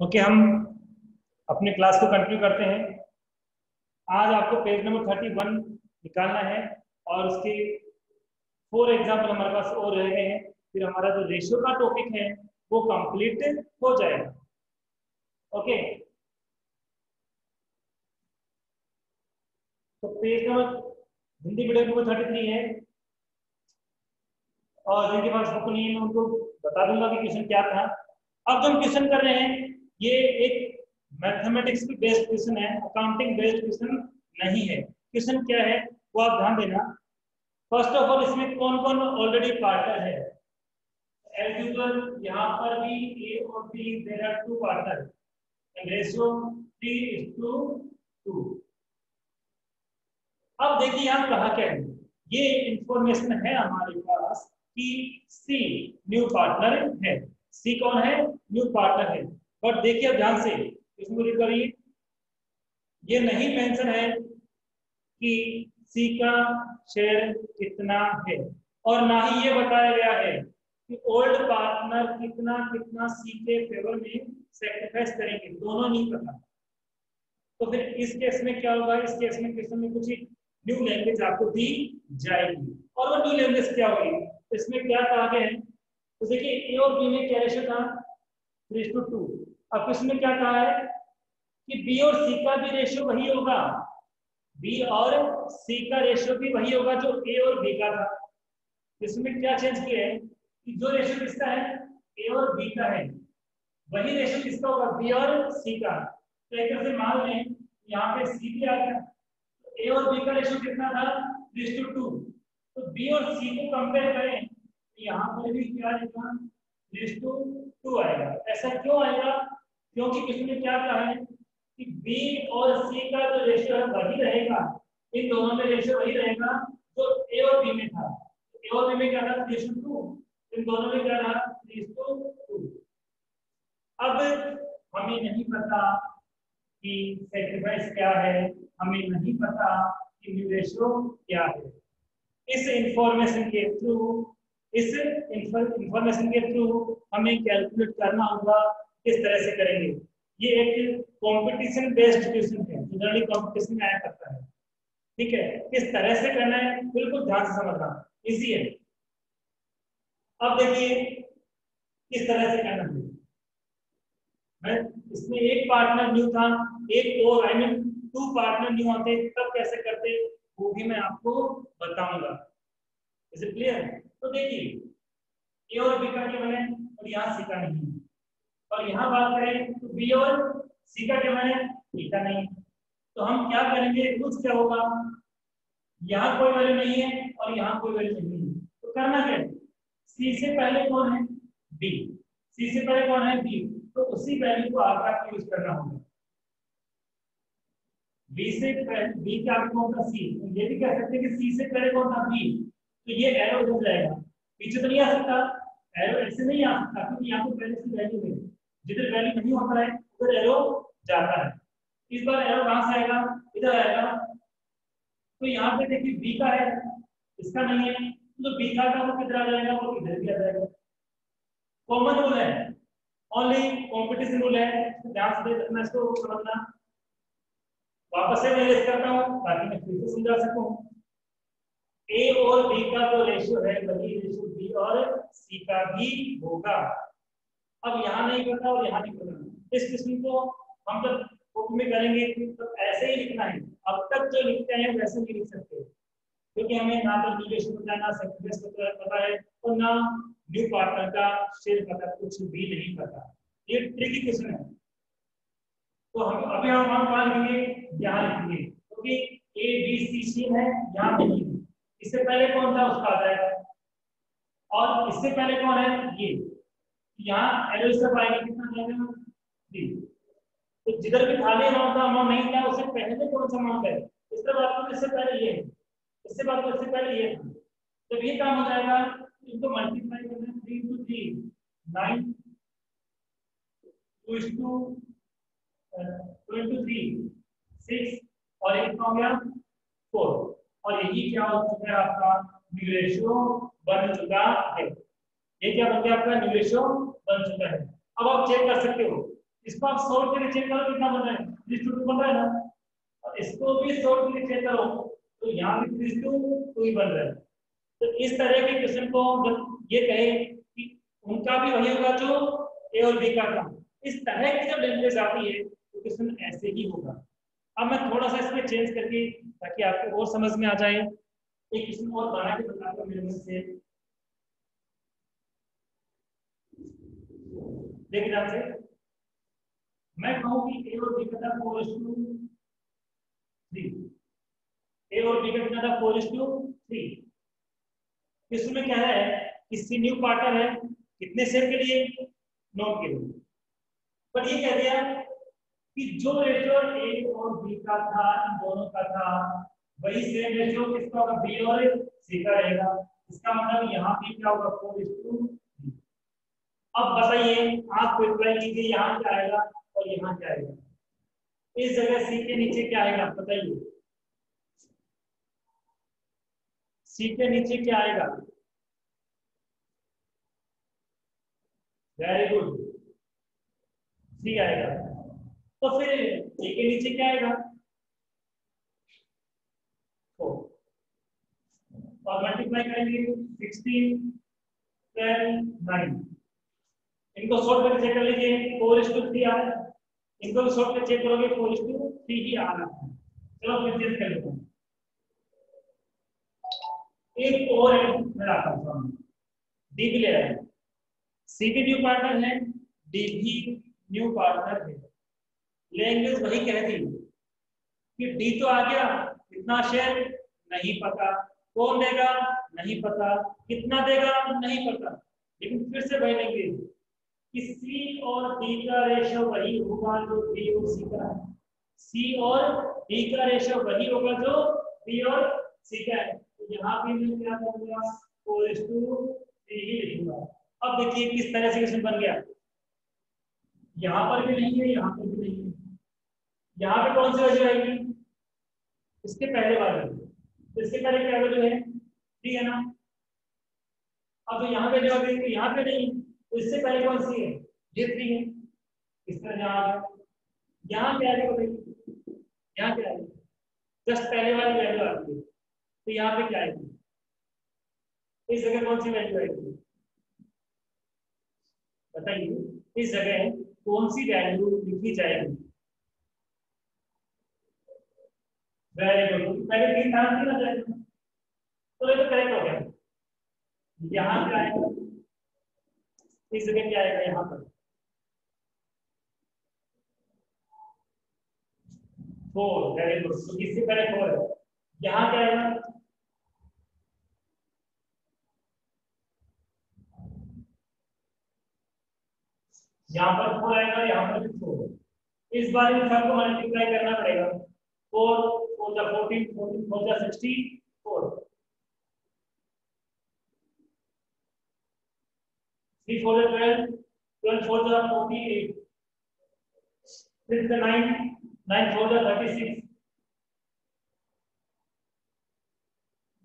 Okay, हम अपने class को कंटिन्यू करते हैं। आज आपको पेज नंबर 31 निकालना है और उसके 4 एग्जाम्पल हमारे पास और रह गए हैं। फिर हमारा जो रेशियो का टॉपिक है वो कंप्लीट हो जाएगा। ओके, तो page number Hindi medium number 33 है और जिनके पास बुक नहीं है मैं उनको बता दूंगा कि क्वेश्चन क्या था। अब जो हम क्वेश्चन कर रहे हैं ये एक मैथमेटिक्स की बेस्ड क्वेश्चन है, अकाउंटिंग बेस्ड क्वेश्चन नहीं है। क्वेश्चन क्या है वो आप ध्यान देना। फर्स्ट ऑफ ऑल इसमें कौन कौन ऑलरेडी पार्टनर है। एज यूजुअल यहाँ पर भी ए और B there are two partner and ratio 3:2। अब देखिए यहाँ कहा क्या है, ये इंफॉर्मेशन है हमारे पास कि सी न्यू पार्टनर है। सी कौन है? न्यू पार्टनर है। बट देखिए अब ध्यान से इसमें रीड करिए, ये नहीं मेंशन है कि सी का शेयर कितना है और ना ही ये बताया गया है कि ओल्ड पार्टनर कितना कितना सी के फेवर में सेक्रीफाइस करेंगे, दोनों नहीं पता। तो फिर इस केस में क्या होगा, इस केस में क्वेश्चन में कुछ न्यू लैंग्वेज आपको दी जाएगी और वो न्यू लैंग्वेज क्या होगी, इसमें क्या कहा गया है। तो देखिए ए और बी में क्या रेशियो था 3:2। अब इसमें क्या कहा है कि बी और सी का भी रेशियो वही होगा, बी और सी का रेशियो भी वही होगा जो ए और बी का था। इसमें क्या चेंज किया है कि जो रेशियो किसका है ए और बी का है वही रेशियो किसका होगा बी और सी का। तो एक तरह से मान लें यहाँ पे सी भी आ गया, ए और बी का रेशियो कितना था 3:2। तो बी और सी को कंपेयर करें तो यहाँ पर भी क्या आएगा 3:2 आएगा। ऐसा क्यों आएगा? क्योंकि इसमें क्या कहा है कि बी और सी का जो रेशियो है वही रहेगा, इन दोनों में रेशियो वही रहेगा जो ए और बी में था। ए और बी में क्या था 3:2, इन दोनों में क्या रहा 3:2। अब हमें नहीं पता कि सेक्रीफाइस क्या है, हमें नहीं पता कि न्यू रेशियो क्या है। इस इंफॉर्मेशन के थ्रू हमें कैलकुलेट करना होगा। किस तरह से करेंगे? ये एक कंपटीशन बेस्ड क्वेश्चन है, जनरली कंपटीशन में आया करता है। ठीक है, किस तरह से करना है बिल्कुल ध्यान से समझना, इजी है। अब देखिए किस तरह से करना है। इसमें एक पार्टनर न्यू था, एक और आई मीन 2 पार्टनर न्यू होते तब कैसे करते वो भी मैं आपको बताऊंगा। Is it clear? तो देखिए ए और बी का क्या है और यहाँ सी का नहीं है, और यहाँ बात करें तो बी और सी का क्या है ए का नहीं है। तो हम क्या करेंगे, रूल्स क्या होगा, यहाँ कोई वैल्यू नहीं है और यहाँ कोई वैल्यू नहीं है, तो करना क्या है सी से पहले कौन है बी, सी से पहले कौन है बी, तो उसी वैल्यू को आगे यूज करना होगा। बी से पहले बी के आगे कौन था सी, तो ये भी कह सकते हैं कि सी से पहले कौन था बी, तो ये एरो हो जाएगा, पीछे तो नहीं आ सकता, एरो ऐसे नहीं आ सकता क्योंकि यहाँ पे पहले से वैल्यू है, जिधर वैल्यू नहीं होता है उधर एरो जाता है। इस बार एरो कहां से आएगा, इधर आएगा। तो यहाँ पे देखिए बी का है इसका नहीं है, तो बी का वो किधर आ जाएगा, वो इधर भी आ जाएगा। कॉमन रूल है, ओनली कॉम्पिटिशन रूल है, ध्यान से रखना, इसको समझना। वापस से मैं लिख करता हूँ ताकि मैं फिर से समझा सकूं। ए और बी का जो रेशियो है वही रेशियो बी और सी का भी होगा। अब यहाँ नहीं पता और यहाँ नहीं पता, इस किस्म को हम जब बुक में करेंगे तो ऐसे ही लिखना है। अब तक जो लिखते हैं वैसे नहीं लिख सकते क्योंकि हमें ना तो ड्यूरेशन पता है, ना सेक्रीफाइस पता है और ना न्यू पार्टनर का शेयर पता, कुछ भी नहीं पता। ये ट्रिकी क्वेश्चन है। तो हम अभी हम कहाँ लिखेंगे, यहाँ लिखेंगे क्योंकि ए बी सी सी है, यहाँ नहीं है। इससे पहले कौन था उसका आ जाएगा और इससे पहले कौन है ये, यहाँ एरो स्टेप आएगा कितना जाएगा 3। तो जिधर भी खाली अमाउंट था, अमाउंट नहीं था, उससे पहले कौन सा अमाउंट है, इससे बात करो, इससे पहले ये है, इससे बात करो, इससे पहले ये था। जब ये काम हो जाएगा इनको मल्टीप्लाई करना है 3 into 3 9 2 into 3 6 और एक हो गया 4 और यही क्या हो चुका है आपका न्यू रेशियो बन चुका है। ये क्या बन गया आपका न्यू रेशियो बन चुका है। अब आप चेक कर सकते हो इसको आप सॉल्व करके चेक करो कितना बन रहा है, 3:2 बन रहा है ना, और इसको भी सॉल्व करके चेक करो तो यहाँ भी 3:2 ही बन रहा है। तो इस तरह के क्वेश्चन को जब ये कहे कि उनका भी वही होगा जो ए और बी का था, इस तरह की जब लैंग्वेज आती है तो क्वेश्चन ऐसे ही होगा। अब मैं थोड़ा सा इसमें चेंज करके ताकि आपको और समझ में आ जाए एक क्वेश्चन और बना के बताता हूँ मेरे मन से। देखिए ध्यान से, मैं कहूँ कि ए और बी का था 4:3, ए और बी का कितना था 4:3। इसमें क्या है कि सी न्यू पार्टनर है कितने शेयर के लिए, नोट के लिए, पर ये कह दिया कि जो रेशियो ए और बी का था इन दोनों का था वही सेम रेशियो किसका होगा, बी और सी का रहेगा। इसका मतलब यहाँ भी क्या होगा 4:3। अब बताइए आप अप्लाई कीजिए, यहाँ क्या आएगा और यहाँ क्या आएगा, इस जगह सी के नीचे क्या आएगा बताइए, सी के नीचे क्या आएगा, वेरी गुड, सी आएगा। तो फिर ए के नीचे क्या आएगा, और मल्टीप्लाई करेंगे 16, 12, 9। इनको शॉर्ट करके चेक कर लीजिए 4:3 आ रहा है, इनको भी शॉर्ट करके चेक करोगे 4:3 ही आ रहा है। चलो फिर चेक कर लेते हैं। एक और है मैं लाता हूं, डी भी ले रहा है, सी भी न्यू पार्टनर है, डी भी न्यू पार्टनर है। लैंग्वेज वही कह दी कि डी तो आ गया, कितना शेयर नहीं पता, कौन देगा नहीं पता, कितना देगा नहीं पता, लेकिन फिर से वही लैंग्वेज कि सी और डी का रेशियो वही होगा जो बी और सी का है, सी और डी का रेशियो वही होगा जो बी और सी का है। तो यहाँ भी मैं क्या करूंगा 4:3 ही लिखूंगा। अब देखिए किस तरह से क्वेश्चन बन गया, यहाँ पर भी नहीं है, यहाँ पर भी नहीं है, यहाँ पे कौन सी वैल्यू आएगी, इसके पहले वाले, तो इसके पहले क्या वैल्यू है 3 है ना। अब यहाँ पे जो है यहाँ पे नहीं, तो इससे पहले कौन सी है, ये 3 है, इस तरह यहाँ आ गया। यहाँ क्या है बताइए, यहाँ क्या है, जस्ट पहले वाली वैल्यू आती है, तो यहाँ पे क्या आएगी, इस जगह कौन सी वैल्यू आएगी बताइए, इस जगह कौन सी वैल्यू लिखी जाएगी। वेरी गुड, पहले 3 था ना जाएगा, तो ये तो करेक्ट हो गया। यहाँ क्या आएगा, इस जगह क्या आएगा, यहाँ पर 4, वेरी गुड, तो किससे पहले 4 है, यहाँ क्या आएगा, यहाँ पर 4 आएगा, यहाँ पर भी 4। इस बार इन सबको मल्टीप्लाई करना पड़ेगा, 4 4 जा 14, 14 4 जा 64, 3 4 जा 12, 12 4 जा 48, 6 जा 9, 9 4 जा 36,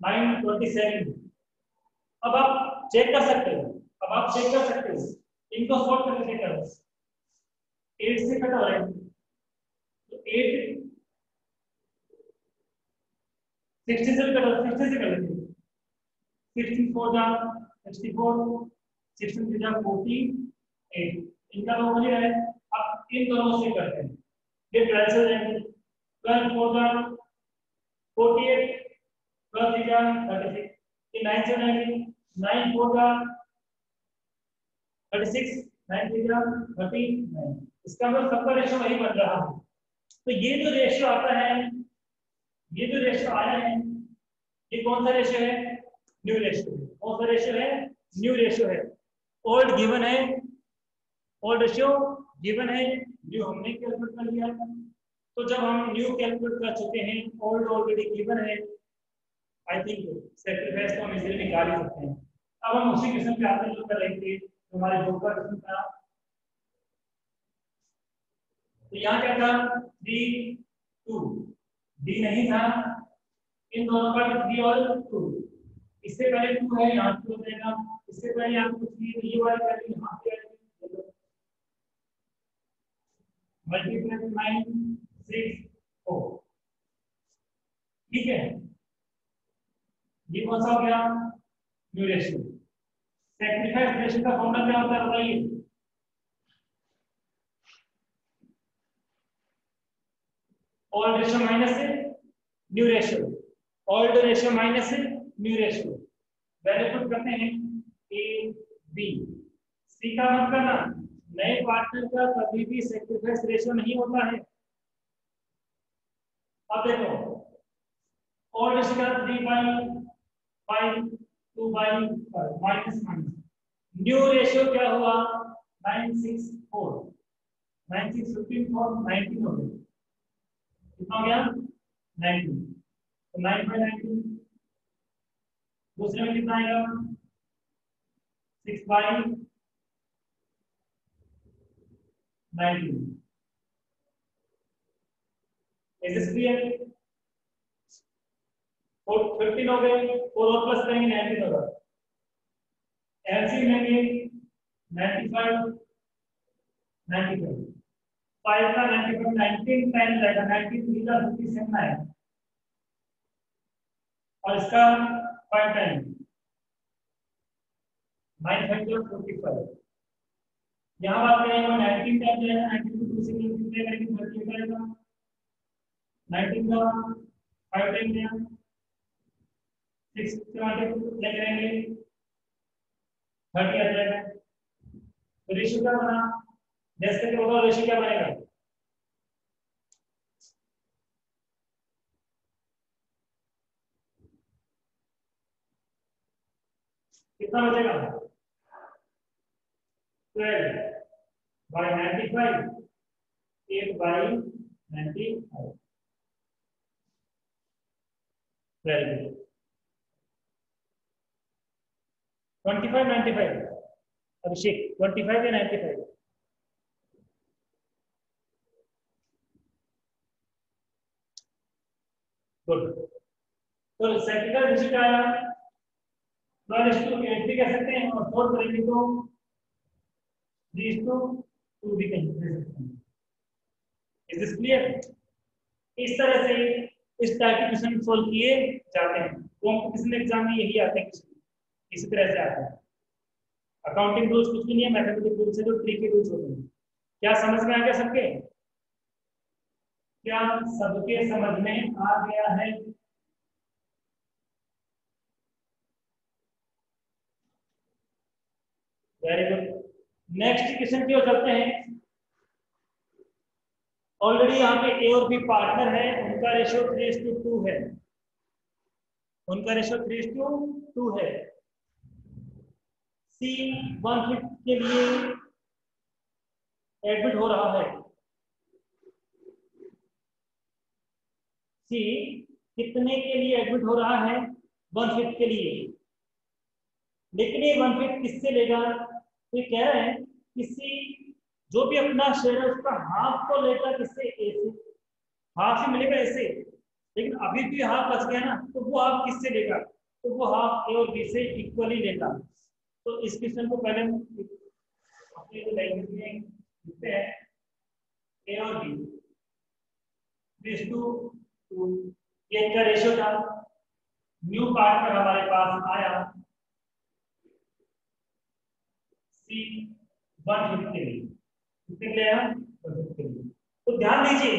9 27। अब आप चेक कर सकते हो, अब आप चेक कर सकते हो, इनको सॉल्व करके चेक करो, 8 से कट हो रहा है तो 8 60 से कट हो, 60 से कर लेते हैं, 64 जा 64, 16 से जा 48, इनका तो वही है। अब इन दोनों से करते हैं, ये 12 से जाएंगे, 12 4 जा 48, 12 3 जा 36, ये 9 से जाएंगे, 9 4 जा 36, 9 3 जा 39। इसका मतलब सबका रेशियो वही बन रहा है। तो ये जो रेशियो आता है, ये जो रेशियो आया है, ये कौन सा रेशियो है, न्यू रेशियो है। कौन सा रेशियो है, न्यू रेशियो है। ओल्ड गिवन है, ओल्ड रेशियो गिवन है, न्यू हमने कैलकुलेट कर लिया है। तो जब हम न्यू कैलकुलेट कर चुके हैं, ओल्ड ऑलरेडी गिवन है, आई थिंक सैक्रिफाइस तो हम इजीली निकाल ही सकते हैं। अब हम उसी क्वेश्चन पे आते हैं जो कर रहे थे, हमारे ग्रुप का क्वेश्चन था। तो यहाँ क्या था 3 2, डी नहीं था, इन दोनों का 3 और 2, इससे पहले 2 है, यहाँ 2 हो जाएगा, इससे पहले यहाँ कुछ नहीं, ये वाली वैल्यू यहाँ पे आएगी, मल्टीप्लाई 9 6 4। ठीक है, ये कौन सा हो गया? New ratio. सैक्रिफाइस रेशियो का फॉर्मूला क्या होता है बताइए? Old ratio minus new ratio, old ratio minus new ratio. Value put करते हैं ए बी। सी का मत करना, नए पार्टनर का कभी भी सैक्रिफाइस रेशियो नहीं होता है। अब देखो, ओल्ड रेशियो का 3/5 2/5 माइनस माइनस। न्यू रेशियो क्या हुआ? 964 9 6 15 4 19 हो गया। कितना हो गया? 19। तो 9/19। दूसरे में कितना आएगा? 6/19। Is this clear? 15 हो गए, 4 और प्लस करेंगे 19 होगा। एलसीएम लेंगे 95 95 5 का 95 19 टाइम रहेगा, 93 का 57 आएगा और इसका 5 टाइम 9 5 का 45। यहाँ बात करेंगे 19 टाइम जाएगा, 92 2 से मल्टीप्लाई करेंगे 38 आएगा। 19 का 5 टाइम जाएगा, 6 से मल्टीप्लाई करेंगे 30 आ जाएगा। तो रेशियो क्या बना? जैसे कि होगा रेशियो क्या बनेगा? कितना बचेगा? 12/95 8/95। Very good. 25 95 अभिषेक 25 या 95? गुड। तो सेक्टिकल रेशियो क्या आया? 12:8 भी कह सकते हैं और 4 करेंगे तो 3:2 भी कह सकते हैं। Is this clear? इस तरह से इस टाइप के क्वेश्चन सोल्व किए जाते हैं। कॉम्पिटिशन एग्जाम में यही आते हैं, इसी तरह से आते हैं। अकाउंटिंग रूल्स कुछ भी नहीं है, मैथमेटिक्स रूल्स है जो ट्रिकी रूल्स होते हैं। क्या समझ में आ गया सबके? क्या सबके समझ में आ गया है? Very good. नेक्स्ट क्वेश्चन की ओर चलते हैं। ऑलरेडी यहाँ पे ए और बी पार्टनर है, उनका रेशियो 3:2 है। उनका रेशियो 3:2 है। सी 1/5 के लिए एडमिट हो रहा है। सी कितने के लिए एडमिट हो रहा है? 1/5 के लिए। लेकिन ये 1/5 किससे लेगा? तो कह रहे हैं किसी जो भी अपना शेयर है उसका हाफ को लेगा किससे? ए से। हाफ ही मिलेगा ऐसे, लेकिन अभी भी हाफ बच गया ना, तो वो हाफ किससे लेगा? तो वो हाफ ए और बी से इक्वली लेगा। तो इस क्वेश्चन को पहले अपने लैंग्वेज में लिखते हैं। ए और बी 3:2, ये इनका रेशियो था। न्यू पार्टनर हमारे पास आया सी 1/5 के लिए। कितने के लिए आया? 1/5 के लिए। तो ध्यान दीजिए,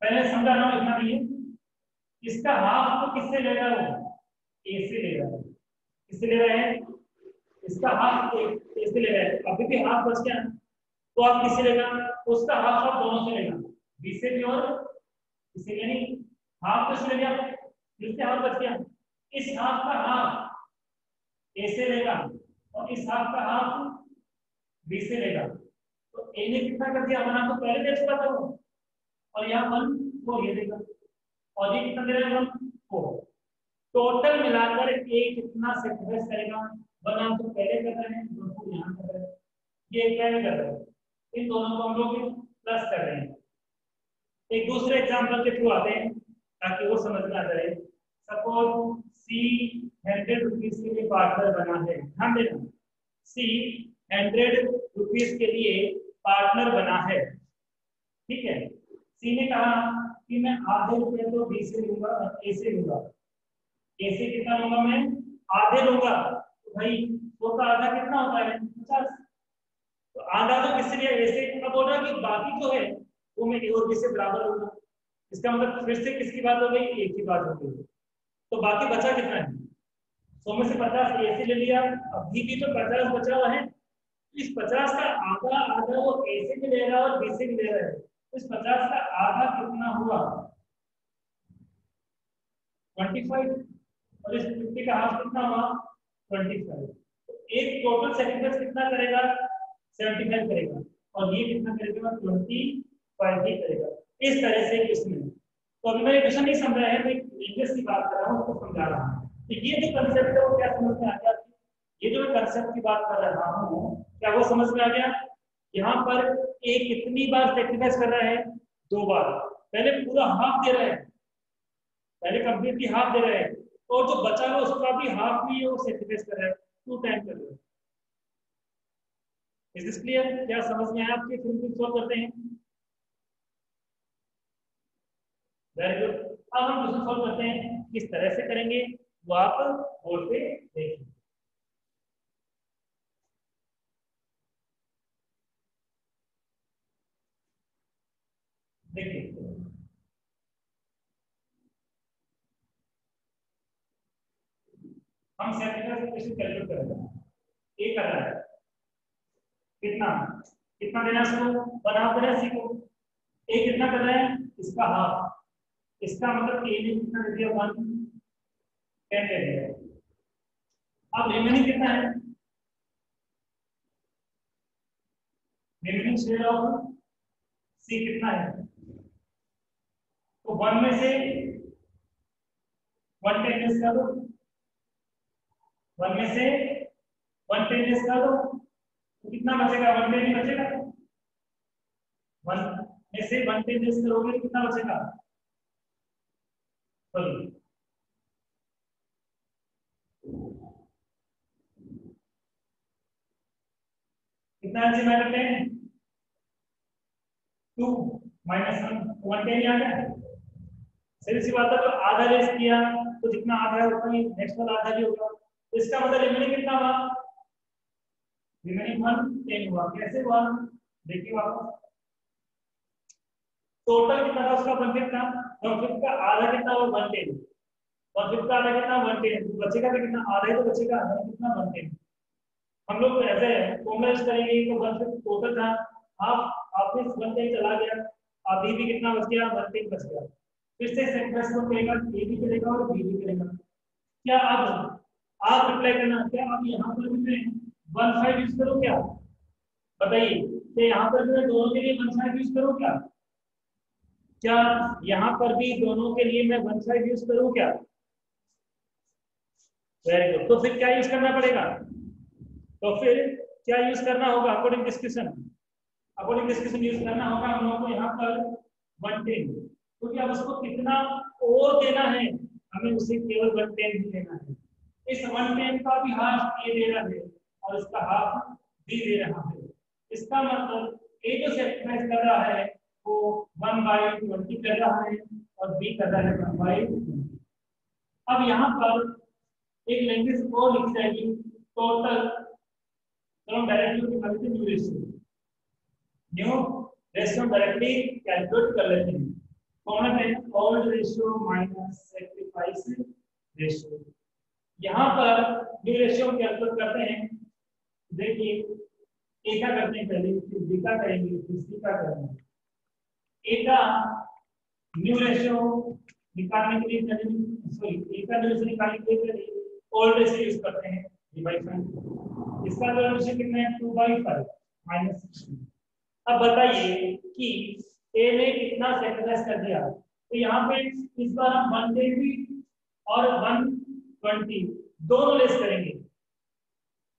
पहले समझाना लिखना नहीं है। इसका हाफ तो किससे ले रहा है? वो ए से ले रहा है। किससे ले रहे हैं? इसका हाफ ए से ले रहा है। अभी भी हाफ बच गया, तो आप किससे लेगा? उसका हाफ आप दोनों से लेगा, बी से भी और इसे यानी हाफ तो ले लिया, जिससे हाफ बच गया। इस हाफ का हाफ ए से लेगा और इस हाफ का हाफ बी से लेगा। तो ए ने कितना कर दिया? बना तो पहले दे चुका था वो, और यहाँ 1 4 ये देगा और ये कितना दे रहा है? 1 4। टोटल मिलाकर ए कितना सैक्रिफाइस करेगा? 1 हम तो पहले कर रहे हैं, 2 को यहाँ कर रहे हैं, ये पहले कर रहे हैं, इन दोनों को हम लोग प्लस कर रहे हैं। एक दूसरे एग्जांपल के थ्रू आते हैं ताकि वो समझ में आ जाए। सपोज सी 100 रुपीज के लिए पार्टनर बना है। ध्यान देना, सी 100 रुपीज के लिए पार्टनर बना है। ठीक है। सी ने कहा कि मैं आधे रुपए तो बी से लूंगा, ए से लूंगा। ए से कितना लूंगा मैं? आधे लूंगा। तो भाई 100 का आधा कितना होता है? 50। तो आधा तो किससे लिया? ए से। अब बोल रहा कि बाकी जो है वो मैं ए और बी से बराबर लूंगा। इसका मतलब फिर से किसकी बात हो गई? ए की बात हो गई। तो बाकी बचा कितना है? 100 में से 50 ए से ले लिया। अब बी भी तो 50 बचा हुआ है। इस 50 का आधा आधा वो ए से भी ले रहा है और बी से भी ले रहा है। इस 50 का आधा कितना हुआ? 25। और इस 50 का हाफ कितना हुआ? 25। तो एक टोटल सेक्रीफाइस कितना करेगा? 75 करेगा। और ये कितना करेगा? 25 ही करेगा। इस तरह से इसमें तो अभी मैं क्वेश्चन नहीं समझा है, मैं इंग्लिश की बात कर रहा हूँ, उसको समझा रहा हूँ। तो ये जो कंसेप्ट है वो क्या समझ में आ गया? ये जो मैं कंसेप्ट की बात कर रहा हूँ क्या वो समझ में आ गया? यहाँ पर ए कितनी बार सेक्रीफाइस कर रहा है? 2 बार। पहले पूरा हाफ दे रहा है, पहले कंप्लीटली हाफ दे रहा है, और जो बचा हुआ उसका भी हाफ भी वो सेक्रीफाइस कर रहा है, 2 टाइम कर रहा है। Is this clear? क्या समझ में आया आपके? फिर सॉल्व करते हैं। Very good. अब हम क्वेश्चन सॉल्व करते हैं, किस तरह से करेंगे वो आप बोर्ड पे देखिए। देखिए हम सेक्रीफाइस कैसे कैलकुलेट करेंगे? ए कर रहा है कितना? कितना देना है इसको? 1 हाफ देना है सी को। ए कितना कर रहा है? इसका हाफ। इसका मतलब ए ने कितना दे दिया? 1 10 दे दिया। अब रिमेनिंग कितना है? रिमेनिंग शेयर ऑफ सी कितना है? तो 1 में से 1 10 लेस कर दो। 1 में से 1 10 लेस कर दो तो कितना बचेगा? 1 10 ही बचेगा। 1 में से 1 10 लेस करोगे तो कितना बचेगा? बोलिए। कितना आंसर मैं करते हैं? 2 माइनस 1 1 10 आ गया। सीधी सी बात है, तो आधा लेस किया तो जितना आधा है उतना ही नेक्स्ट वाला आधा भी होगा। तो इसका मतलब रिमेनिंग कितना हुआ? रिमेनिंग 1 10 हुआ। कैसे हुआ? देखिए वापस टोटल कितना था उसका? 1/5 था। 1/5 का आधा कितना हुआ? 110। 1/5 का आधा कितना? 110। बचेगा तो कितना? आधा ही तो बचेगा। आधा कितना? 110। हम लोग ऐसे फॉर्मूला यूज करेंगे तो 1/5 टोटल था, हाफ ऑफिस 110 चला गया, अभी भी कितना बच गया? 110 बच गया। फिर से सेंटेंस को करेगा, ए भी करेगा और बी भी करेगा। क्या अब आप रिप्लाई करना? क्या आप यहाँ पर भी मैं 15 यूज करूँ क्या? बताइए। तो यहाँ पर मैं दोनों के लिए 15 यूज करूँ क्या? क्या यहाँ पर भी दोनों के लिए मैं 15 यूज करूँ क्या? Very good. तो फिर क्या यूज करना पड़ेगा? तो फिर क्या यूज करना होगा? According discussion, according discussion use करना होगा हम लोगों को यहाँ पर 110, क्योंकि अब उसको कितना और देना है, हमें उसे केवल 110 ही देना है। इस 110 का भी हाफ ए दे रहा है और इसका हाफ बी दे रहा है। इसका मतलब ए जो सेक्रीफाइस कर रहा है वो 1/20 कर रहा है और बी कर रहा है 1/20। अब यहाँ पर एक लैंग्वेज और लिखी जाएगी, टोटल। चलो directly new ratio, new ratio directly calculate कर लेते हैं। कौन है? Old ratio minus sacrifice ratio. यहाँ पर न्यू रेशियो कैलकुलेट करते हैं। देखिए ए का करते हैं पहले, फिर बी का करेंगे, फिर सी का करेंगे। ए का न्यू रेशियो निकालने के लिए पहले, सॉरी, ए का न्यू रेशियो निकालने के लिए पहले ओल्ड रेशियो यूज करते हैं, डिवाइड बाय। इसका न्यू रेशियो कितना है? 2/5 माइनस 16। अब बताइए कि ए ने कितना सेक्रीफाइस कर दिया? तो यहाँ पे इस बार हम 120 और 120 दोनों लेस करेंगे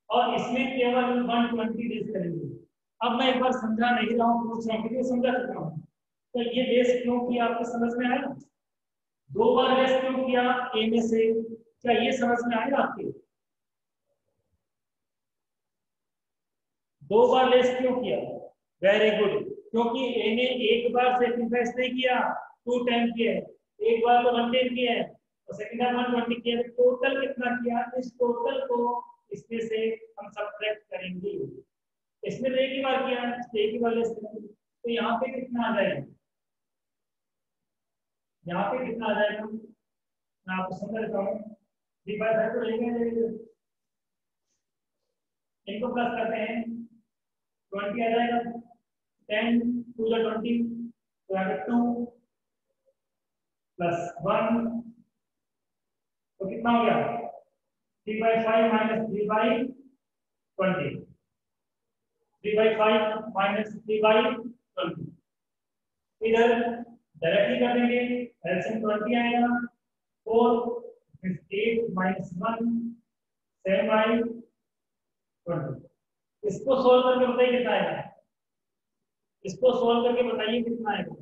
और इसमें केवल 120 लेस करेंगे। अब मैं एक बार समझा नहीं रहा हूँ, पूछ रहा हूँ, क्योंकि समझा चुका हूँ। तो ये लेस क्यों किया आपको समझ में आया? 2 बार लेस क्यों किया ए में से? क्या ये समझ में आया आपके? 2 बार लेस क्यों किया? Very good. क्योंकि ए ने एक बार सेक्रीफाइस नहीं किया, 210 किया है, एक बार तो 110 किया है और सेकंड बार 120 किया है, टोटल कितना किया, इस टोटल को इसमें से हम सब्ट्रैक्ट करेंगे। इसमें तो एक ही बार किया, एक ही बार लेस करेंगे, तो यहाँ पे कितना आ जाएगा, यहाँ पे कितना आ जाएगा, मैं आपको समझ देता हूँ। 3/5 तो लेंगे, इनको प्लस करते हैं, 20 आ जाएगा, 10 2 × 20 तो यहाँ पे 2 + 1 तो कितना हो गया, 3/5 - 3/20, 3/5 - 3/20, इधर डायरेक्टली कर देंगे, एलसीएम 20 आएगा, 4 8 - 1 7/20। इसको सोल्व करके बताइए कितना आएगा, इसको सोल्व करके बताइए कितना आएगा।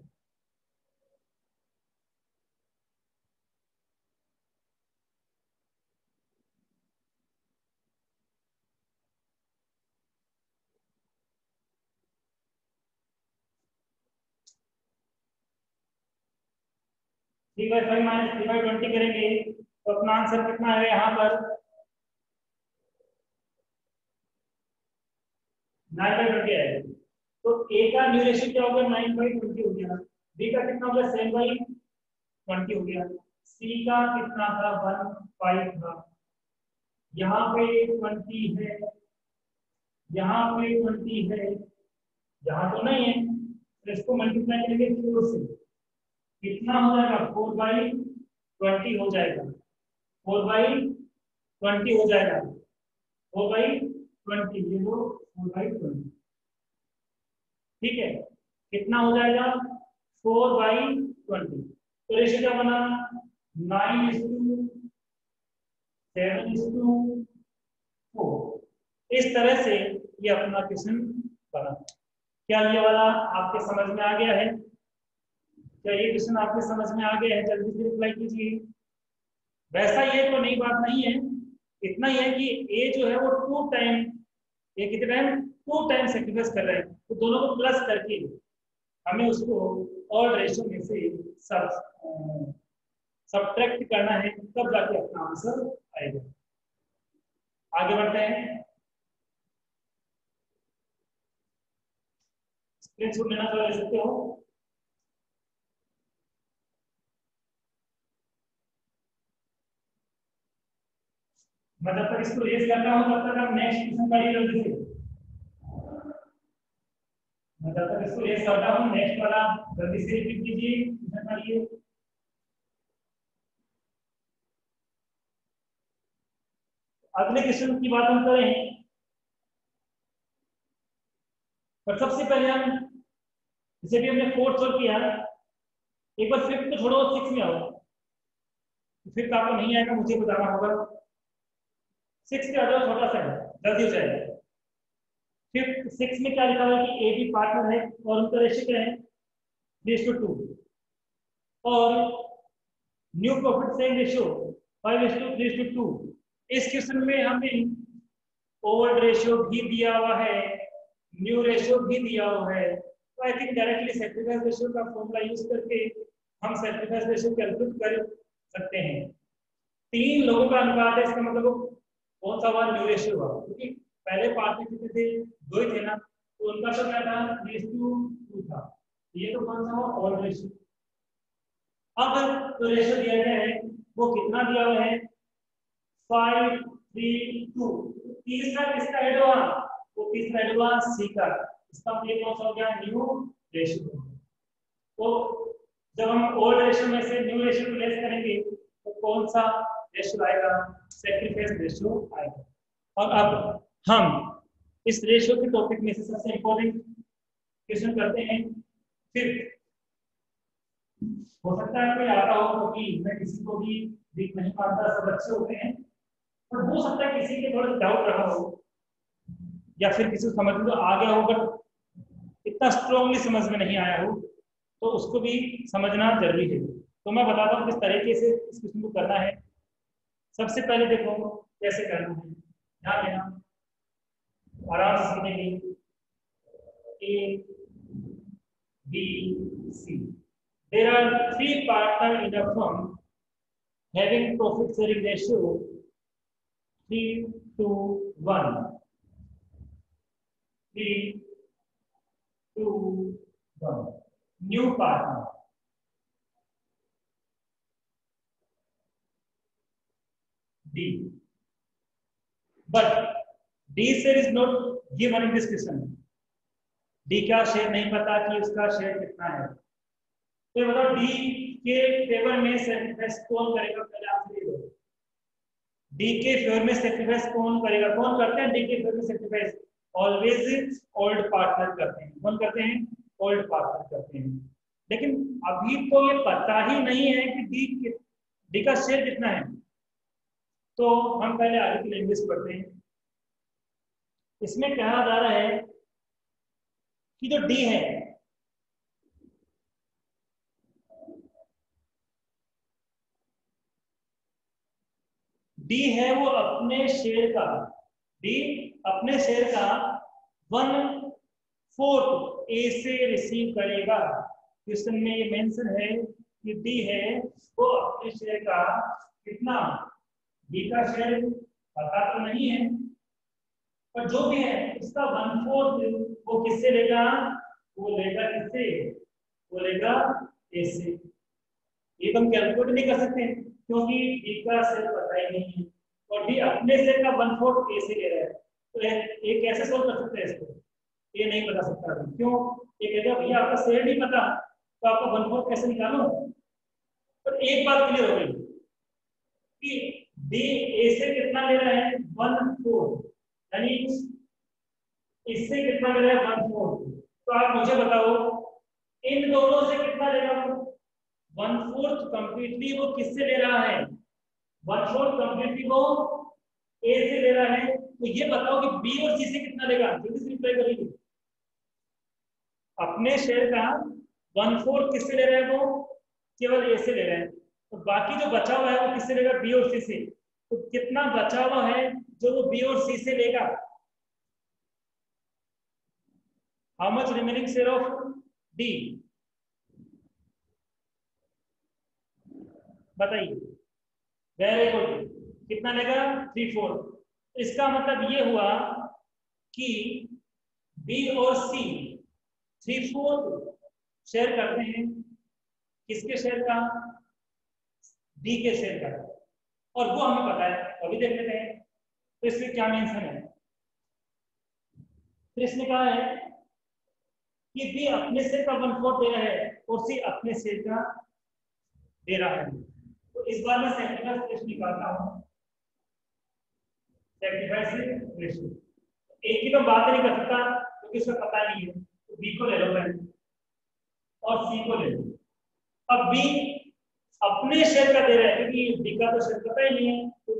थ्री बाई फाइव माइनस 3/20 करेंगे तो अपना आंसर कितना है यहाँ पर, 9/20 आएगा। तो ए का न्यूरेशन क्या हो गया, 9/20 हो गया, बी का कितना हो गया, 7/20 हो गया, सी का कितना था, 1/5 था, यहाँ पे 20 है, यहाँ पे 20 है, यहाँ तो नहीं है, तो इसको मल्टीप्लाई करेंगे 4 से, कितना हो जाएगा, 4/20 हो जाएगा, 4/20 हो जाएगा, 4/20 ये लो, 4/20 ठीक है, कितना हो जाएगा, 4/20। तो रेशियो क्या बना, 9:7:4। इस तरह से ये अपना क्वेश्चन बना। क्या ये वाला आपके समझ में आ गया है, क्या ये क्वेश्चन आपके समझ में आ गया है, जल्दी से रिप्लाई कीजिए। वैसा ये तो नई बात नहीं है, इतना ही है कि ए जो है वो 2 टाइम, ये कितने टाइम, 2 टाइम सेक्रीफाइस कर रहे हैं, तो दोनों को प्लस करके हमें उसको और रेशियो में से सब्ट्रैक्ट करना है, तब जाके अपना आंसर आएगा। आगे बढ़ते हैं, स्क्रीनशॉट लेना तो ले सकते हो। मैं जब तक इसको रेस करता हूँ तब तक हम नेक्स्ट क्वेश्चन पढ़िए जल्दी से। मैं जब तक इसको रेस करता हूँ नेक्स्ट वाला जल्दी से रिपीट कीजिए, क्वेश्चन पढ़िए। अगले क्वेश्चन की बात हम करें, पर सबसे पहले हम, जैसे भी हमने 4 सॉल्व किया, एक बार 5th को छोड़ो 6 में आओ, 5th आपको नहीं आएगा मुझे बताना होगा, 6 पे आ जाओ, छोटा सा है, जल्दी हो जाएगा। 6 में क्या लिखा हुआ है कि ए बी पार्टनर है और उनका रेशियो क्या है, 3:2, और न्यू प्रॉफिट सेम रेशियो 5:3:2। इस क्वेश्चन में हमें ओल्ड रेशियो भी दिया हुआ है, न्यू रेशियो भी दिया हुआ है, तो I think directly sacrifice ratio का फॉर्मूला यूज करके हम सैक्रिफाइस रेशियो कैलकुलेट कर सकते हैं। 3 लोगों का अनुपात है, इसका मतलब कौन सा हुआ, न्यू रेशियो हुआ, क्योंकि पहले पार्ट में कितने थे, 2 ही थे ना, तो उनका तो क्या था, 3:2 था, ये तो कौन सा हुआ, ओल्ड रेशियो। अब जो रेशियो दिया गया है वो कितना दिया हुआ है, 5:3:2। तीसरा किसका ऐड हुआ, वो तीसरा ऐड हुआ सी का, इसका मतलब कौन सा हो गया, न्यू रेशियो। तो जब हम ओल्ड रेशियो में से न्यू रेशियो को लेस करेंगे तो कौन सा रेशियो आएगा, सैक्रिफाइस रेशियो आएगा। और अब हम इस रेशियो के टॉपिक में से सबसे इंपॉर्टेंट क्वेश्चन करते हैं। फिर हो सकता है कोई आता हो, क्योंकि मैं किसी को भी देख नहीं पाता, सब अच्छे होते हैं, पर हो सकता है किसी के थोड़ा डाउट रहा हो या फिर किसी को समझ में तो आ गया हो बट इतना स्ट्रांगली समझ में नहीं आया हो, तो उसको भी समझना जरूरी है। तो मैं बताता हूँ किस तरीके से इस क्वेश्चन को करना है। सबसे पहले देखो कैसे करना है, ध्यान देना, आराम से समझेंगे कि B, C. There are three partners in a firm having profit sharing ratio 3:1. 3:1. New partner. D. But D share is not given in this question. D का शेयर नहीं पता कि उसका शेयर कितना है, तो बताओ डी के फेवर में सैक्रिफाइस कौन करेगा, पहले आप ये लो। डी के फेवर में सैक्रिफाइस कौन करेगा, कौन करते हैं डी के फेवर में सैक्रिफाइस? ऑलवेज ओल्ड पार्टनर करते हैं। कौन करते हैं? ओल्ड पार्टनर करते हैं। लेकिन अभी तो ये पता ही नहीं है कि डी का शेयर कितना है, तो हम पहले आगे की लैंग्वेज पढ़ते हैं। इसमें कहा जा रहा है कि जो डी है, डी है वो अपने शेयर का, डी अपने शेयर का 1/4 ए से रिसीव करेगा। क्वेश्चन में ये मेंशन है कि डी है वो अपने शेयर का कितना, डी का शेयर पता तो नहीं है, पर जो भी है उसका 1/4 वो किससे लेगा? वो लेगा किससे? वो लेगा ए से। ये तो हम कैलकुलेट नहीं कर सकते क्योंकि डी का शेयर पता ही नहीं है और डी अपने शेयर का 1/4 ए से ले रहा है, तो ये कैसे सोल्व कर सकते हैं इसको? ये नहीं बता सकता। क्यों? ये कहेगा भैया आपका शेयर नहीं पता तो आपका 1/4 कैसे निकालो? पर एक बात क्लियर हो गई कि डी ए से कितना ले रहा है? 1/4, यानी इससे कितना ले रहा है? 1/4। तो आप मुझे बताओ इन दोनों से कितना लेगा? 1/4 कंप्लीटली वो किससे ले रहा है? 1/4 कंप्लीटली वो ए से ले रहा है। तो ये बताओ कि बी और सी से कितना लेगा? जल्दी से रिप्लाई करिए। अपने शेयर का 1/4 किससे ले रहा है? वो केवल ए से ले रहा है, तो बाकी जो बचा हुआ है वो किससे लेगा? बी और सी से। तो कितना बचा हुआ है जो वो बी और सी से लेगा? How much remaining share of D? बताइए। वेरी गुड, कितना लेगा? 3/4। इसका मतलब ये हुआ कि बी और सी 3/4 शेयर करते हैं। किसके शेयर का? डी के शेयर का, और वो हमें पता है, अभी देख लेते हैं। तो इसमें क्या मेंशन है? तो इसने कहा है कि बी अपने शेयर का 1/4 दे रहा है और सी अपने शेयर का दे रहा है। तो इस बार मैं सैक्रिफाइस रेशियो निकालता हूं। सैक्रिफाइस रेशियो एक की तो बात नहीं कर सकता क्योंकि उसका पता नहीं है, तो बी को ले लो पहले और सी को ले लो। अब बी अपने शेयर का दे रहा है क्योंकि डी का तो शेयर पता ही नहीं है, तो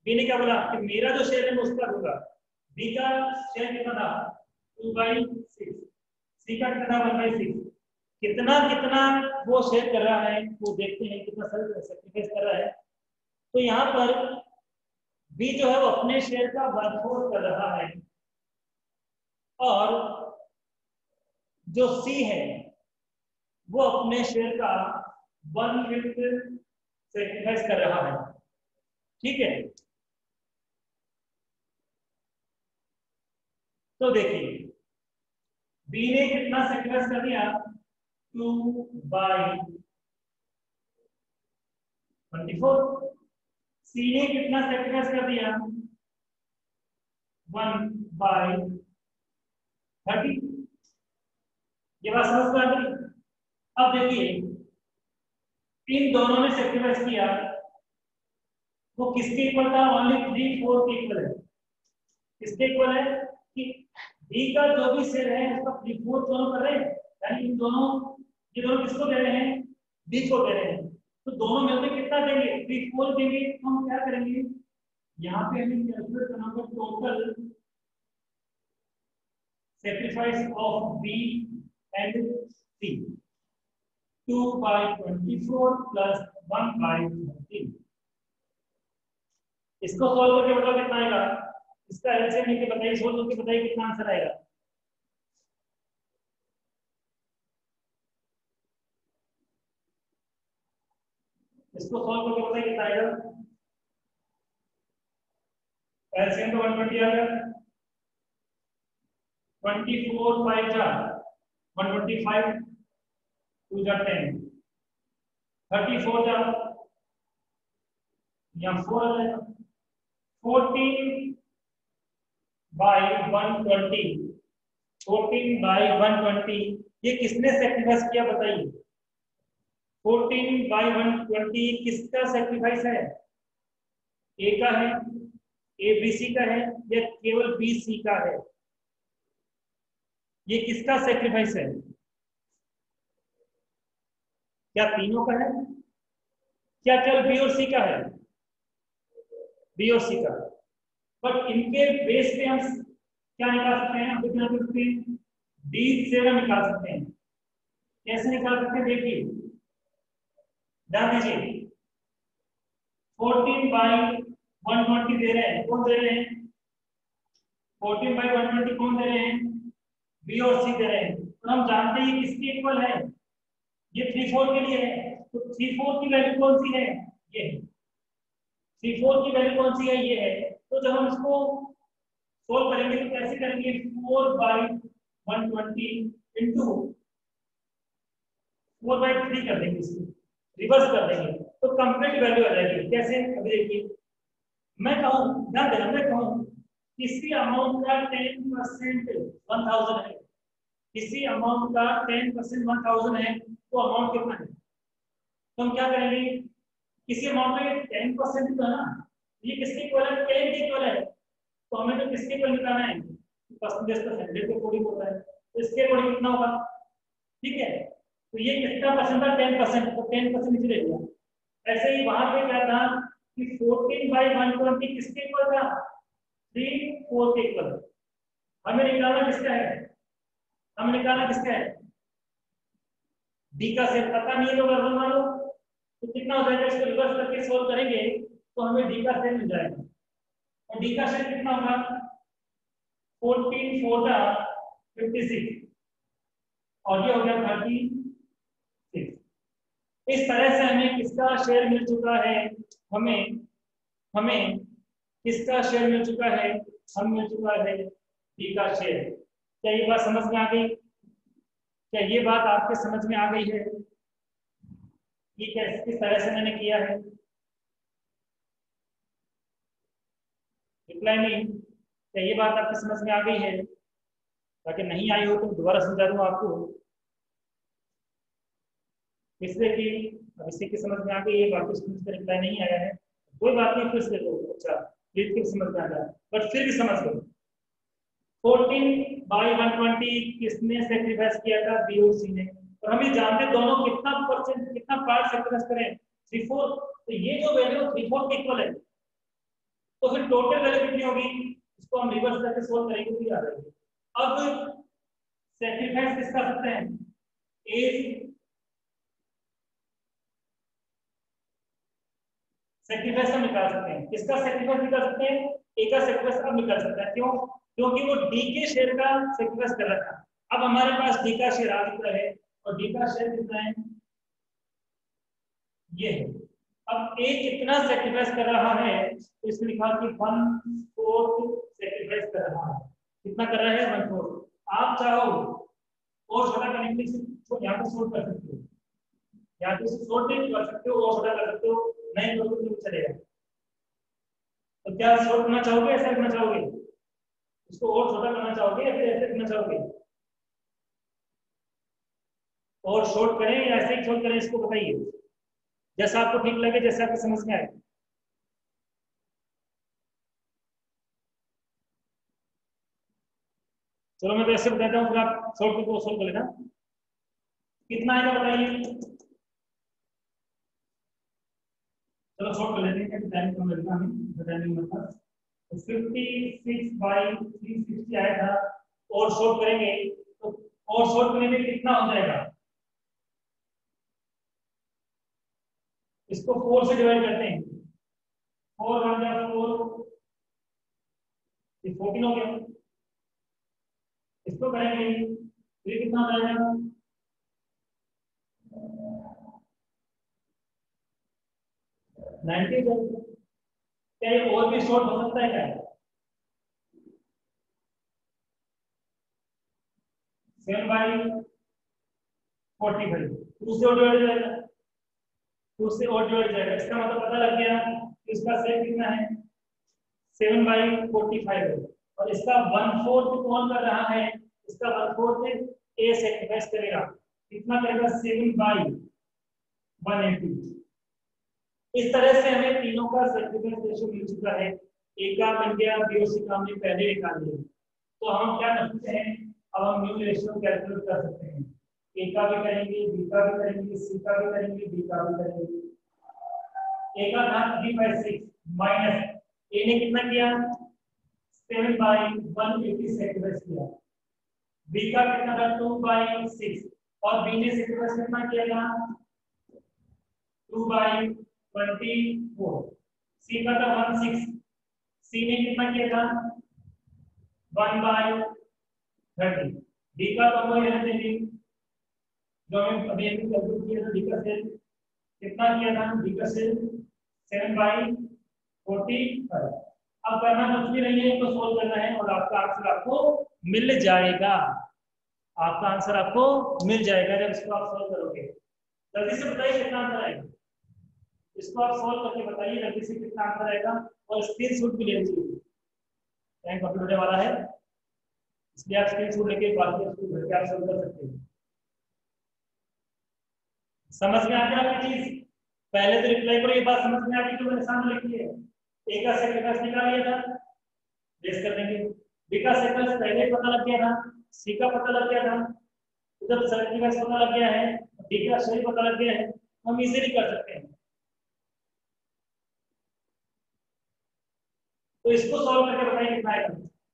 बी ने क्या बोला कि मेरा जो शेयर है मैं उसका दूंगा। बी का शेयर कितना था? 2/6। सी का कितना? 1/6। कितना कितना वो शेयर कर रहा है वो देखते हैं, कितना सैक्रिफाइस कर रहा है। तो यहाँ पर बी जो है वो अपने शेयर का 1/4 कर रहा है और जो सी है वो अपने शेयर का 1/5 सैक्रिफाइस कर रहा है। ठीक है, तो देखिए बी ने कितना सैक्रिफाइस कर दिया? 2/24। सी ने कितना सैक्रिफाइस कर दिया? 1/30। ये बात समझ में आ गई? अब देखिए इन दोनों ने सैक्रिफाइस किया, वो किसके इक्वल था? ओनली 3/4 के इक्वल है। किसके इक्वल है? कि डी का जो भी शेयर है उसका 3/4 दोनों कर रहे हैं, यानी इन दोनों, ये दोनों किसको दे रहे हैं? डी को दे रहे हैं। तो दोनों मिलकर कितना देंगे? 3/4 देंगे। तो हम क्या करेंगे, यहाँ पे हमें कैलकुलेट करना होगा total sacrifice of B and C. 2/24 plus 1/30। इसको सॉल्व करके बताओ कितना आएगा? इसका एलसीएम लेके बताइए, सोल्व करके बताइए कितना आंसर आएगा। इसको सॉल्व करके बताइए कितना आएगा। एलसीएम तो 120 आ गया, 24 5 जा 125, 2 जा 10, 34 जा या 4 आ जाएगा, 14 बाई 120, 14 बाई 120, ये किसने सेक्रीफाइस किया बताइए। 14 बाई 120 किसका सेक्रीफाइस है? ए का है, ए बी सी का है या केवल बी सी का है? ये किसका सेक्रीफाइस है? क्या तीनों का है? क्या केवल बी और सी का है? बी और सी का। बट इनके बेस पे हम क्या निकाल सकते हैं? हम निकाल सकते हैं डी से हम निकाल सकते हैं। कैसे निकाल सकते हैं देखिए, ध्यान दीजिए, 14 बाई 120 दे रहे हैं, कौन दे रहे हैं? 14 बाई 120 कौन दे रहे हैं? बी और सी दे रहे हैं। तो हम जानते हैं किसके इक्वल है, ये 3 4 के लिए है। तो 3 4 की वैल्यू कौन सी है? ये है। 3 4 की वैल्यू कौन सी है? ये है। तो जब हम इसको सोल्व करेंगे तो कैसे करेंगे? 4 बाई 120 इंटू 4/3 कर देंगे, इसको रिवर्स कर देंगे तो कंप्लीट वैल्यू आ जाएगी। कैसे? अभी देखिए, मैं कहूँ, ध्यान देना, मैं कहूँ किसी अमाउंट का 10% 1000 है, किसी अमाउंट का 10% 1000 है, तो अमाउंट कितना है? तो हम क्या करेंगे, किसी अमाउंट में 10% तो है ना, ये किसके इक्वल है? 10 के इक्वल है। तो हमें तो किसके इक्वल निकालना है? परसेंटेज तो 100 के अकॉर्डिंग होता है, तो इसके अकॉर्डिंग कितना होगा? ठीक है, तो ये कितना परसेंट था? 10%, तो 10% नीचे ले लिया। ऐसे ही वहां पे क्या था कि 14 बाई 120 किसके इक्वल था? 3 4 के इक्वल। हमें निकालना किसका है? हमें निकालना किसका है? डी का सेट पता नहीं है तो वर्गमूल मानो, तो कितना हो जाएगा? इसको रिवर्स करके सोल्व करेंगे तो हमें डी का सेट मिल जाएगा। और डी का सेट कितना होगा? 14 4 का 56 और ये हो गया 36। इस तरह से हमें किसका शेयर मिल चुका है? हमें हमें किसका शेयर मिल चुका है? हम मिल चुका है डी का शेयर। क्या ये बात समझ में आ गई? क्या ये बात आपके समझ में आ गई है कि कैसे किस तरह से मैंने किया है? रिप्लाई नहीं, क्या ये बात आपकी समझ में आ गई है? ताकि नहीं आई हो तो दोबारा समझा दूं आपको, इसलिए कि अब इससे की समझ में आ गई है, बाकी समझ का रिप्लाई नहीं आया है, कोई बात नहीं, फिर से दो। अच्छा, फिर समझ में आ गया, बट फिर भी समझ लो। 14 बाई 120 किसने सेक्रीफाइस किया था? बी और सी ने। और हम ये जानते हैं दोनों कितना परसेंट, कितना पार्ट सेक्रीफाइस करें? 3/4। तो ये जो वैल्यू 3/4 के इक्वल है, तो फिर टोटल वैल्यू कितनी होगी? इसको हम रिवर्स करके सोल्व करेंगे तो ये आ जाएगी। अब सेक्रीफाइस किसका सकते हैं? ए सेक्रीफाइस हम निकाल सकते हैं। किसका सेक्रीफाइस निकाल सकते हैं? ए का सेक्रीफाइस अब निकाल सकते हैं। क्यों? क्योंकि वो डी के शेयर का सेक्रीफाइस कर रहा था। अब हमारे पास डी का शेयर आ चुका है, और डी का शेयर कितना है? ये है। अब ए कितना सेक्रीफाइस कर रहा है? तो इसमें लिखा कि 1/4 सेक्रीफाइस कर रहा है। कितना कर रहा है? 1/4। आप चाहो और छोटा करने के लिए यहाँ पे शॉर्ट कर सकते हो, यहाँ पे शॉर्ट नहीं कर सकते हो, और छोटा कर सकते हो, नहीं करोगे तो चलेगा। तो क्या शॉर्ट करना चाहोगे, ऐसा करना चाहोगे? इसको और छोटा करना चाहोगे या फिर ऐसे करना चाहोगे? और शॉर्ट करें या ऐसे ही शॉर्ट करें, इसको बताइए, जैसा आपको ठीक लगे, जैसे आपको समझ में आए। चलो मैं तो ऐसे बताता हूँ, फिर आप शॉर्ट को सोल्व कर लेना। कितना आएगा बताइए? चलो शॉर्ट कर लेते हैं, टाइम कम लगेगा हमें बताने में। मतलब 56 बाई 360 आया था, और शॉर्ट करेंगे तो, और शॉर्ट करने में कितना हो जाएगा? इसको 4 से डिवाइड करते हैं, 4 1 जा 4, ये 14 हो गया। इसको करेंगे फिर कितना हो जाएगा? 90 जाएगा। क्या ये और भी शॉर्ट हो सकता है क्या? 7/45 2 से और डिवाइड जाएगा, 2 से और डिवाइड जाएगा। इसका मतलब पता लग गया कि इसका सेक कितना है, 7/45 है। और इसका 1/4 कौन कर रहा है? इसका 1/4 ए सेक्रीफाइस करेगा। कितना करेगा? 7/180। इस तरह से हमें तीनों का सेक्रीफाइस रेशियो मिल चुका है। ए का मिल गया, बी और सी का हमने पहले निकाल लिया। तो हम क्या कर सकते हैं, अब हम न्यू रेशियो कैलकुलेट कर सकते हैं। ए का भी करेंगे, बी का भी करेंगे, सी का भी करेंगे, डी का भी करेंगे। ए का था 3/6 माइनस ए ने कितना किया, 7/180 सेक्रीफाइस किया। बी का कितना था, 2/6 और बी ने सेक्रीफाइस कितना किया था, 2/24। सी का था 16, सी ने कितना किया था, 1/30। डी का तो वही रहने देंगे जो हमें अभी अभी कैलकुलेट किया था। डी का सेल कितना किया था, डी का सेल 7/45। अब करना कुछ भी नहीं है, तो सोल्व करना है और आपका आंसर आपको मिल जाएगा। आपका आंसर आपको मिल जाएगा जब इसको आप सोल्व करोगे। जल्दी से बताइए कितना आंसर आएगा। इसको आप सोल्व करके बताइए जल्दी से कितना आंसर आएगा, और स्क्रीनशॉट भी ले लीजिए। कंप्यूटर वाला है इसलिए आप स्क्रीनशॉट लेके बाकी उसको घर पे आप सोल्व कर सकते हैं। समझ में आ गया आपकी चीज? पहले तो रिप्लाई करो, ये बात समझ में आ गई जो मैंने सामने लिखी है। ए का सेक्रीफाइस निकाल लिया था, रेस कर देंगे। बी का सेक्रीफाइस पहले ही पता लग गया था, सी का पता लग गया था, जब सेक्रीफाइस पता लग गया है, डी का सही पता लग गया है, हम इजीली कर सकते हैं। तो इसको सॉल्व करके बताइए कितना आएगा।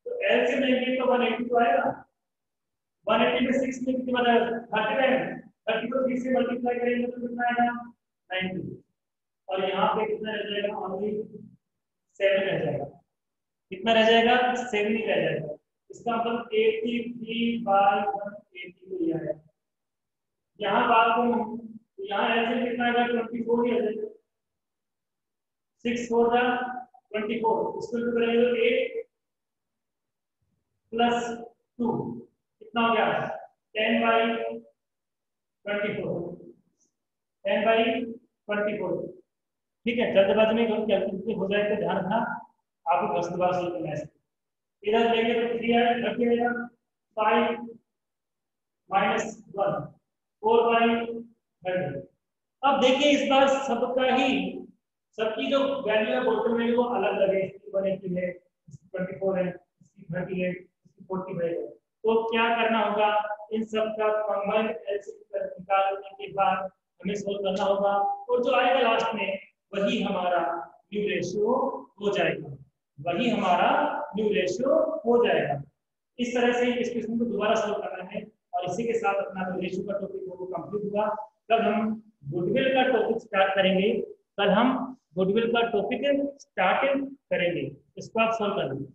तो एल से लेंगे तो 180 तो आएगा। 180 में 6 में कितना बचा, 39। 30 को 3 से मल्टीप्लाई करेंगे तो कितना आएगा, 90। और यहाँ पे कितना रह जाएगा, ओनली 7 रह जाएगा। कितना रह जाएगा, 7 ही रह जाएगा। इसका मतलब 83/180 को लिया है। यहाँ बात को यहाँ एल से कितना आएगा, 24 ही आ जाएगा। 6 4 जा 24, इसको तो करेंगे तो 8 प्लस 2 कितना हो गया, 10/24। 10/24 ठीक है। जल्दबाजी में कैलकुलेट हो जाए तो ध्यान रखना, आपको 10 दोबारा सॉल्व करना है। इधर लेंगे तो 3 रखिएगा, 5 - 1 4/100। अब देखिए इस बार सबका ही सबकी जो वैल्यू है बॉटम वैल्यू वो अलग अलग है। इसकी 180 है, इसकी 24 है, इसकी 30 है, इसकी 45 है। तो क्या करना होगा, इन सब का कंबाइंड एलसीएम निकालने के बाद हमें सोल्व करना होगा, और जो आएगा लास्ट में वही हमारा न्यू रेशियो हो जाएगा। वही हमारा न्यू रेशियो हो जाएगा। इस तरह से इस क्वेश्चन को दोबारा सोल्व करना है, और इसी के साथ अपना जो रेशियो का टॉपिक वो कंप्लीट हुआ। कल हम गुडविल का टॉपिक स्टार्ट करेंगे। कल हम गुडविल का टॉपिक स्टार्ट करेंगे। इसको आप सोल्व कर लीजिए।